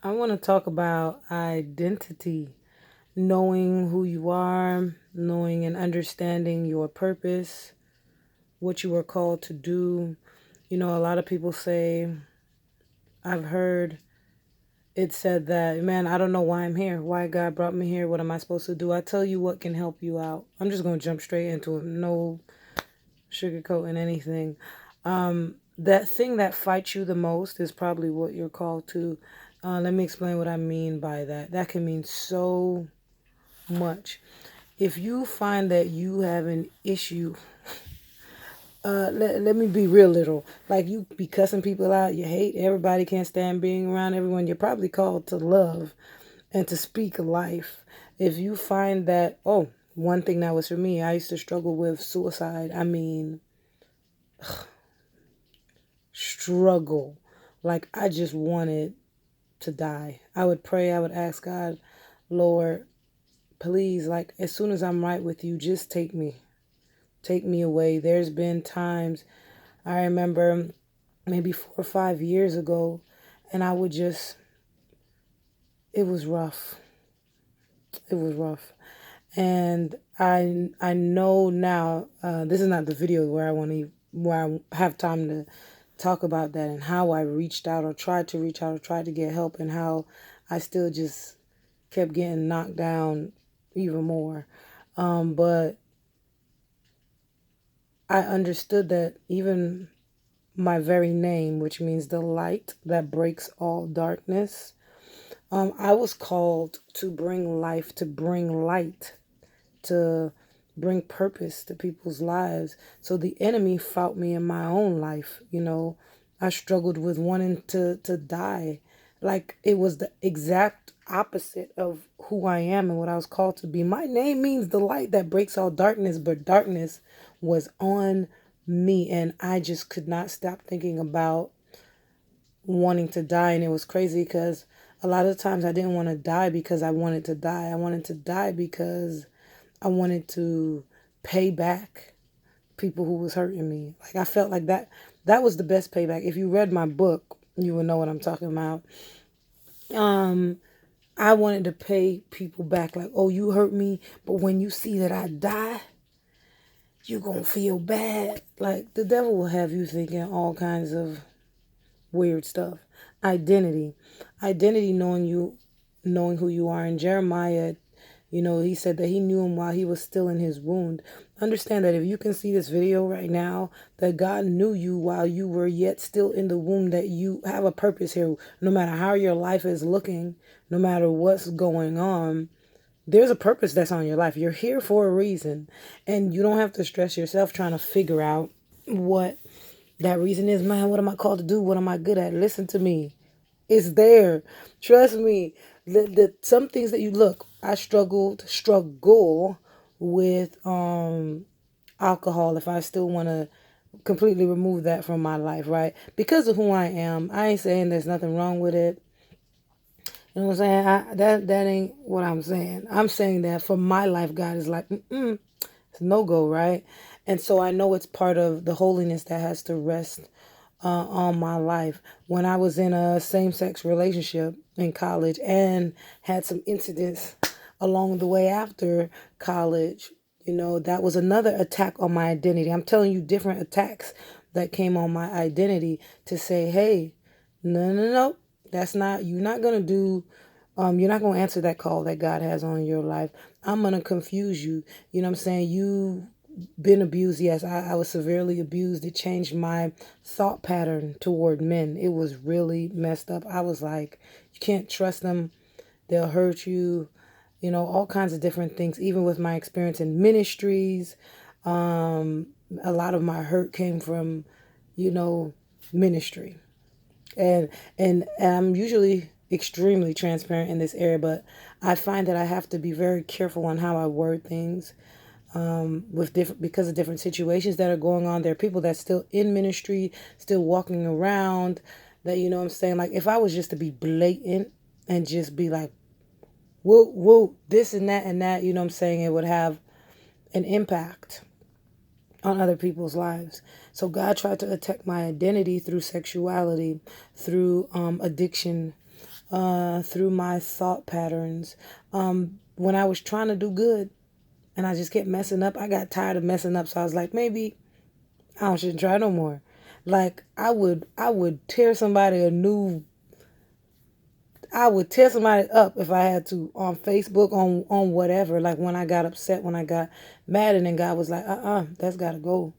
I want to talk about identity, knowing who you are, knowing and understanding your purpose, what you are called to do. A lot of people say, I've heard it said that, man, I don't know why I'm here, why God brought me here, what am I supposed to do? I tell you what can help you out. I'm just going to jump straight into it, no sugarcoating anything. That thing that fights you the most is probably what you're called to. Let me explain what I mean by that. That can mean so much. If you find that you have an issue, let me be real little. Like you be cussing people out, you hate everybody, can't stand being around everyone. You're probably called to love and to speak life. If you find that, oh, one thing that was for me, I used to struggle with suicide. I mean, struggle. Like I just wanted to die. I would pray, I would ask God, Lord, please, like as soon as I'm right with you, just take me. Take me away. There's been times I remember maybe 4 or 5 years ago, and I would just, it was rough. It was rough. And I know now, this is not the video where where I have time to talk about that and how I reached out or tried to reach out or tried to get help and how I still just kept getting knocked down even more. But I understood that even my very name, which means the light that breaks all darkness, I was called to bring life, to bring light, to bring purpose to people's lives. So the enemy fought me in my own life. I struggled with wanting to die. Like it was the exact opposite of who I am and what I was called to be. My name means the light that breaks all darkness, but darkness was on me and I just could not stop thinking about wanting to die. And it was crazy because a lot of times I didn't want to die because I wanted to die. I wanted to die because I wanted to pay back people who was hurting me. Like I felt like that was the best payback. If you read my book, you would know what I'm talking about. Um I wanted to pay people back like, "Oh, you hurt me, but when you see that I die, you going to feel bad." Like the devil will have you thinking all kinds of weird stuff. Identity. Identity, knowing who you are. In Jeremiah, he said that he knew him while he was still in his wound. Understand that if you can see this video right now, that God knew you while you were yet still in the womb, that you have a purpose here. No matter how your life is looking, no matter what's going on, there's a purpose that's on your life. You're here for a reason. And you don't have to stress yourself trying to figure out what that reason is. Man, what am I called to do? What am I good at? Listen to me. It's there. Trust me. Some things that you look. I struggle with alcohol. If I still want to completely remove that from my life, right? Because of who I am. I ain't saying there's nothing wrong with it. You know what I'm saying? That ain't what I'm saying. I'm saying that for my life, God is like, it's no go, right? And so I know it's part of the holiness that has to rest on my life. When I was in a same-sex relationship in college and had some incidents along the way after college, that was another attack on my identity. I'm telling you, different attacks that came on my identity to say, hey, no, no, no, that's not, you're not going to answer that call that God has on your life. I'm going to confuse you. You know what I'm saying? You been abused. Yes, I was severely abused. It changed my thought pattern toward men. It was really messed up. I was like, you can't trust them. They'll hurt you. All kinds of different things. Even with my experience in ministries, a lot of my hurt came from, ministry. And I'm usually extremely transparent in this area, but I find that I have to be very careful on how I word things with different because of different situations that are going on. There are people that still in ministry, still walking around. That what I'm saying. Like if I was just to be blatant and just be like, whoa, whoa, this and that. You know what I'm saying? It would have an impact on other people's lives. So God tried to attack my identity through sexuality, through addiction, through my thought patterns. When I was trying to do good and I just kept messing up, I got tired of messing up. So I was like, maybe I shouldn't try no more. Like I would tear somebody a new I would tear somebody up if I had to on Facebook, on whatever. Like when I got upset, when I got mad, and then God was like, that's gotta go.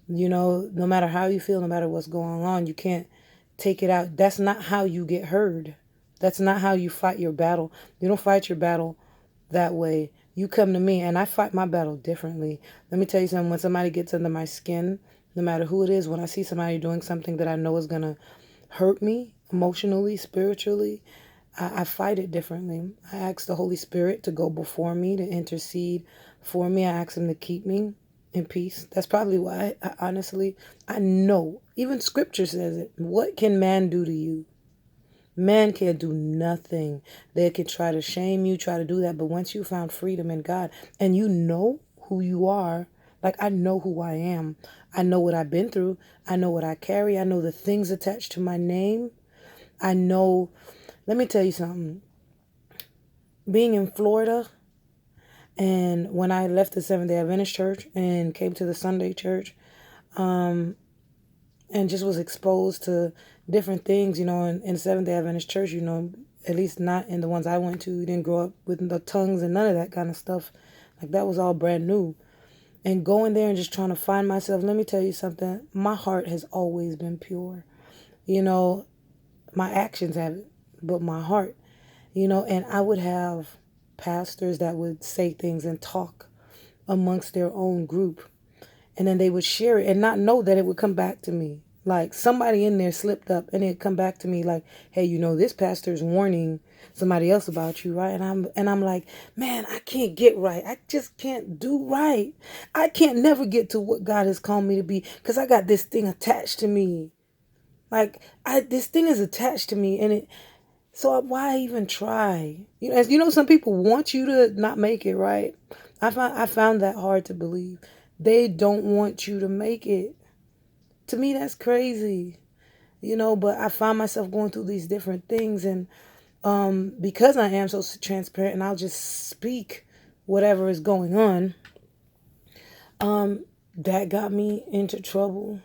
No matter how you feel, no matter what's going on, you can't take it out. That's not how you get heard. That's not how you fight your battle. You don't fight your battle that way. You come to me and I fight my battle differently. Let me tell you something. When somebody gets under my skin, no matter who it is, when I see somebody doing something that I know is going to hurt me emotionally, spiritually, I fight it differently. I ask the Holy Spirit to go before me, to intercede for me. I ask Him to keep me in peace. That's probably why, honestly, I know. Even Scripture says it. What can man do to you? Man can't do nothing. They can try to shame you, try to do that. But once you found freedom in God and you know who you are, like I know who I am. I know what I've been through. I know what I carry. I know the things attached to my name. I know, let me tell you something. Being in Florida, and when I left the Seventh-day Adventist church and came to the Sunday church, and just was exposed to different things, in Seventh-day Adventist church, at least not in the ones I went to. You didn't grow up with the tongues and none of that kind of stuff. Like that was all brand new. And going there and just trying to find myself, let me tell you something. My heart has always been pure. You know, my actions haven't, but my heart, and I would have pastors that would say things and talk amongst their own group, and then they would share it and not know that it would come back to me. Like somebody in there slipped up and it'd come back to me like, hey, this pastor's warning somebody else about you, right? And I'm like, man, I can't get right. I just can't do right. I can't never get to what God has called me to be because I got this thing attached to me. Like this thing is attached to me, and it. So why even try? Some people want you to not make it, right? I found that hard to believe. They don't want you to make it. To me, that's crazy. But I find myself going through these different things, and because I am so transparent, and I'll just speak whatever is going on, that got me into trouble.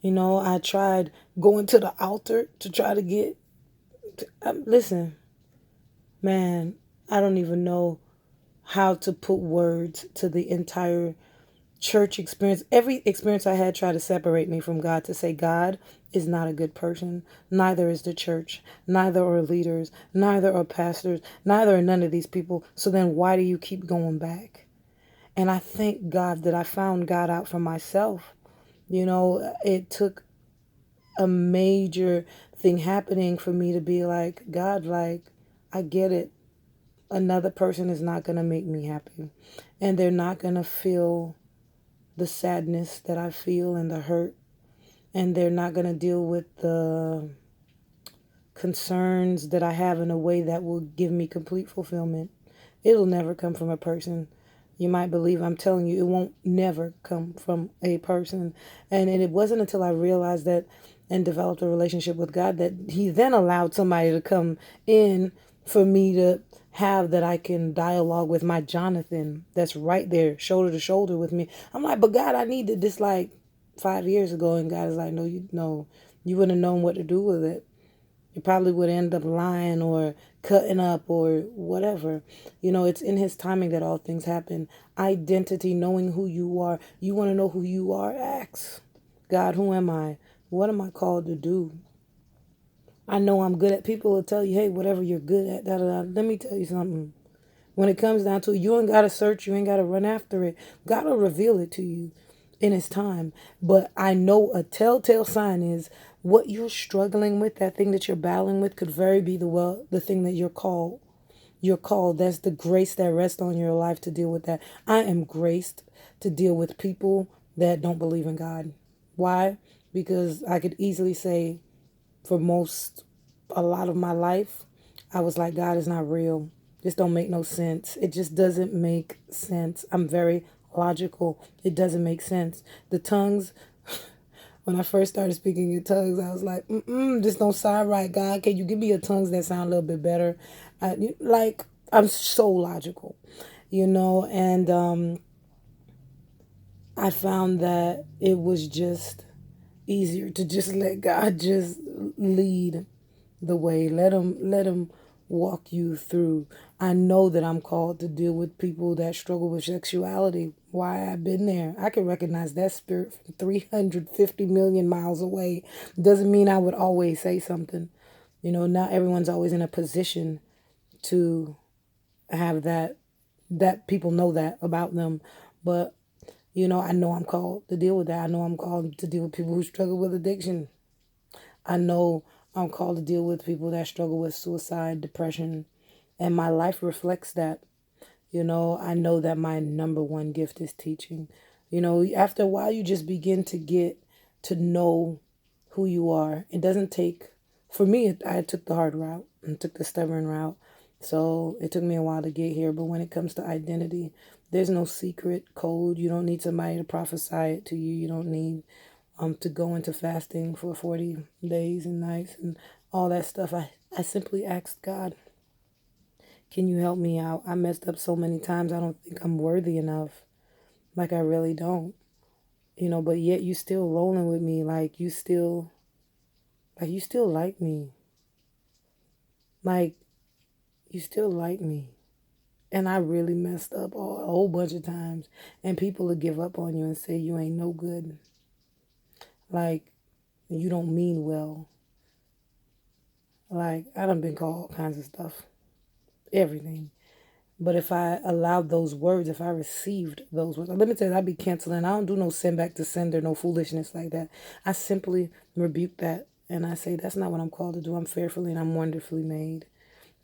I tried going to the altar to try to get. Listen, man, I don't even know how to put words to the entire church experience. Every experience I had tried to separate me from God, to say God is not a good person. Neither is the church. Neither are leaders. Neither are pastors. Neither are none of these people. So then why do you keep going back? And I thank God that I found God out for myself. It took a major thing happening for me to be like, God, like, I get it. Another person is not going to make me happy. And they're not going to feel the sadness that I feel and the hurt. And they're not going to deal with the concerns that I have in a way that will give me complete fulfillment. It'll never come from a person. You might believe I'm telling you, it won't never come from a person. And it wasn't until I realized that and developed a relationship with God that He then allowed somebody to come in for me to have, that I can dialogue with my Jonathan that's right there, shoulder to shoulder with me. I'm like, but God, I needed this like 5 years ago. And God is like, no, you wouldn't have known what to do with it. You probably would end up lying or cutting up or whatever. It's in His timing that all things happen. Identity, knowing who you are. You want to know who you are? Ask God, who am I? What am I called to do? I know I'm good at. People will tell you, hey, whatever you're good at, da, da, da. Let me tell you something. When it comes down to it, you ain't got to search. You ain't got to run after it. God will reveal it to you in His time. But I know a telltale sign is what you're struggling with, that thing that you're battling with, could very be the thing that you're called. You're called. That's the grace that rests on your life to deal with that. I am graced to deal with people that don't believe in God. Why? Because I could easily say, for a lot of my life, I was like, God is not real. This don't make no sense. It just doesn't make sense. I'm very logical. It doesn't make sense. The tongues, When I first started speaking in tongues, I was like, this don't sound right, God. Can you give me a tongues that sound a little bit better? Like, I'm so logical, and I found that it was just easier to just let God just lead the way. Let him walk you through. I know that I'm called to deal with people that struggle with sexuality. Why? I've been there. I can recognize that spirit from 350 million miles away. Doesn't mean I would always say something. Not everyone's always in a position to have that people know that about them. But I know I'm called to deal with that. I know I'm called to deal with people who struggle with addiction. I know I'm called to deal with people that struggle with suicide, depression, and my life reflects that. I know that my number one gift is teaching. After a while, you just begin to get to know who you are. It doesn't take, for me, I took the hard route and took the stubborn route. So it took me a while to get here. But when it comes to identity, there's no secret code. You don't need somebody to prophesy it to you. You don't need to go into fasting for 40 days and nights and all that stuff. I simply asked God, can you help me out? I messed up so many times. I don't think I'm worthy enough. Like I really don't. But yet you still rolling with me. Like you still like me. Like you still like me. And I really messed up a whole bunch of times. And people will give up on you and say you ain't no good. Like you don't mean well. Like I done been called all kinds of stuff. Everything. But if I allowed those words, if I received those words, let me tell you, I'd be canceling. I don't do no send back to sender, no foolishness like that. I simply rebuke that and I say, that's not what I'm called to do. I'm fearfully and I'm wonderfully made.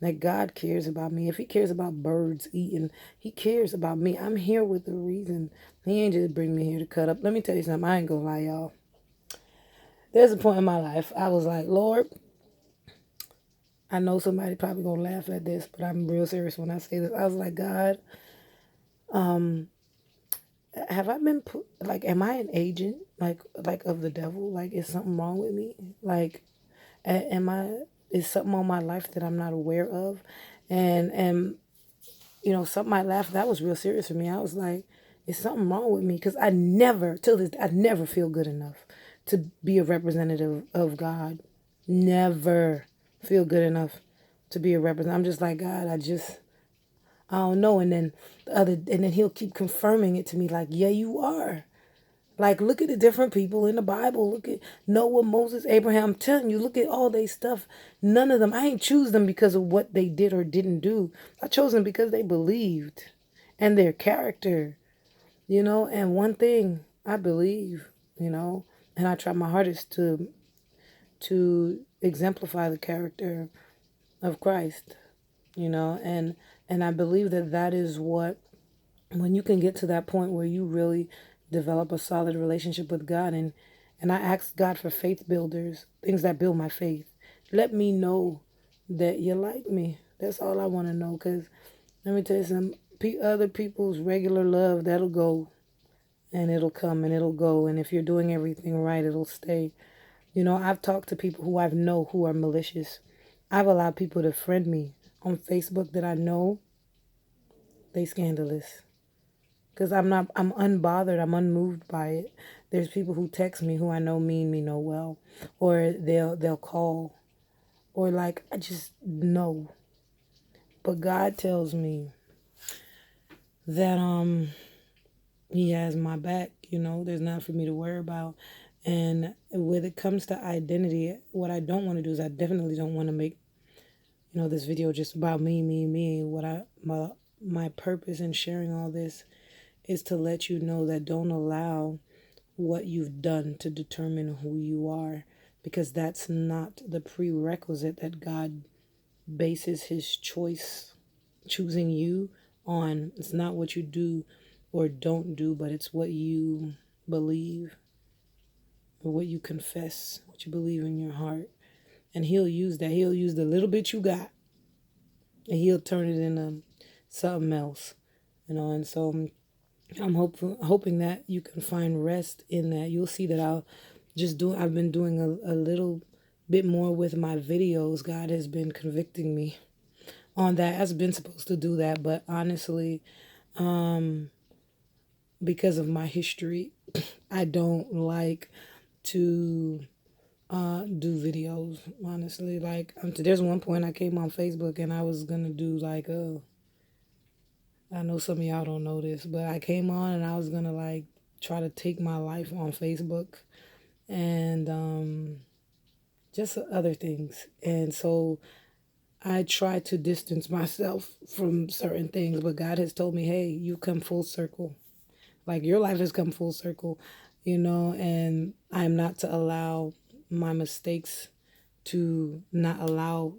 That God cares about me. If He cares about birds eating, He cares about me. I'm here with a reason. He ain't just bring me here to cut up. Let me tell you something. I ain't gonna lie, y'all. There's a point in my life I was like, Lord, I know somebody probably gonna laugh at this, but I'm real serious when I say this. I was like, God, have I been put, like, am I an agent like of the devil? Like, is something wrong with me? Like, am I, is something on my life that I'm not aware of? And something might laugh. That was real serious for me. I was like, is something wrong with me? Because I never, till this, I never feel good enough to be a representative of God. Never feel good enough to be a representative. I'm just like, God, I don't know. And then He'll keep confirming it to me, like, yeah, you are. Like, look at the different people in the Bible. Look at Noah, Moses, Abraham. I'm telling you, look at all they stuff. None of them, I ain't choose them because of what they did or didn't do. I chose them because they believed and their character, And one thing I believe, and I try my hardest to exemplify the character of Christ, and I believe that is what, when you can get to that point where you really develop a solid relationship with God, and I ask God for faith builders, things that build my faith. Let me know that you like me. That's all I want to know. Because let me tell you something, other people's regular love, that'll go and it'll come and it'll go. And if you're doing everything right, it'll stay. I've talked to people who I know who are malicious. I've allowed people to friend me on Facebook that I know they scandalous. Because I'm unbothered, I'm unmoved by it. There's people who text me who I know mean me no well, or they'll call, or like I just know. But God tells me that He has my back. There's nothing for me to worry about. And when it comes to identity, what I don't want to do is I definitely don't want to make this video just about me, me, me. My purpose in sharing all this is to let you know that don't allow what you've done to determine who you are, because that's not the prerequisite that God bases His choosing you on. It's not what you do or don't do, but it's what you believe or what you confess, what you believe in your heart. And He'll use that. He'll use the little bit you got and He'll turn it into something else. And so I'm hoping that you can find rest in that. You'll see that I've been doing a little bit more with my videos. God has been convicting me on that. I've been supposed to do that, but honestly, because of my history, I don't like to do videos, honestly. Like, there's one point I came on Facebook and I was gonna do like I know some of y'all don't know this, but I came on and I was gonna like try to take my life on Facebook and just other things. And so I try to distance myself from certain things, but God has told me, hey, you come full circle. Like, your life has come full circle, and I'm not to allow my mistakes to not allow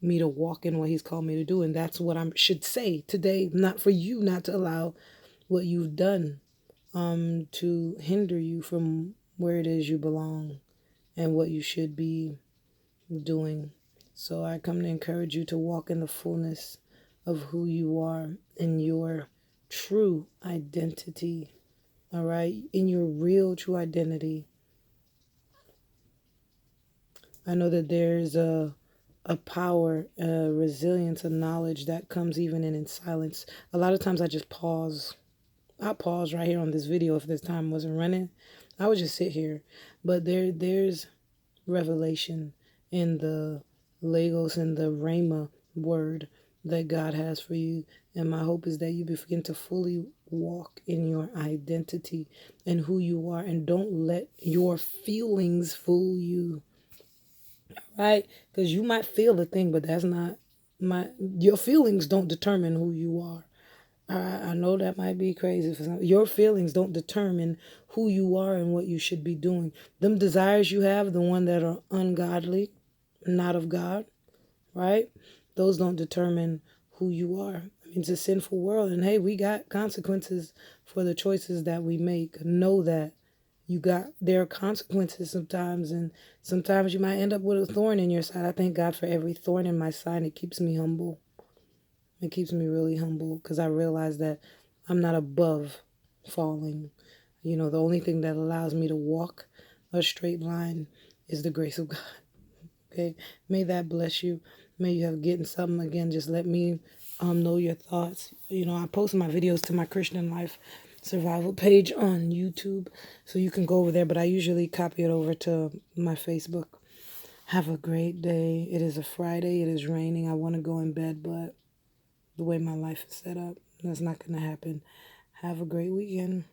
me to walk in what He's called me to do. And that's what I should say today, not for you not to allow what you've done to hinder you from where it is you belong and what you should be doing. So I come to encourage you to walk in the fullness of who you are in your true identity. All right, in your real true identity. I know that there's a power, a resilience, a knowledge that comes even in silence. A lot of times I just pause. I pause right here on this video if this time wasn't running. I would just sit here. But there's revelation in the Logos and the Rhema word that God has for you. And my hope is that you begin to fully walk in your identity and who you are, and don't let your feelings fool you, right? Because you might feel a thing, but that's not your feelings don't determine who you are. I know that might be crazy for some. Your feelings don't determine who you are and what you should be doing. Them desires you have, the one that are ungodly, not of God, right? Those don't determine who you are. I mean, it's a sinful world, and hey, we got consequences for the choices that we make. Know that there are consequences sometimes, and sometimes you might end up with a thorn in your side. I thank God for every thorn in my side. It keeps me humble. It keeps me really humble because I realize that I'm not above falling. The only thing that allows me to walk a straight line is the grace of God. Okay, may that bless you. May you have getting something. Again, just let me know your thoughts. I post my videos to my Christian Life Survival page on YouTube, so you can go over there, but I usually copy it over to my Facebook. Have a great day. It is a Friday. It is raining. I want to go in bed, but the way my life is set up, that's not going to happen. Have a great weekend.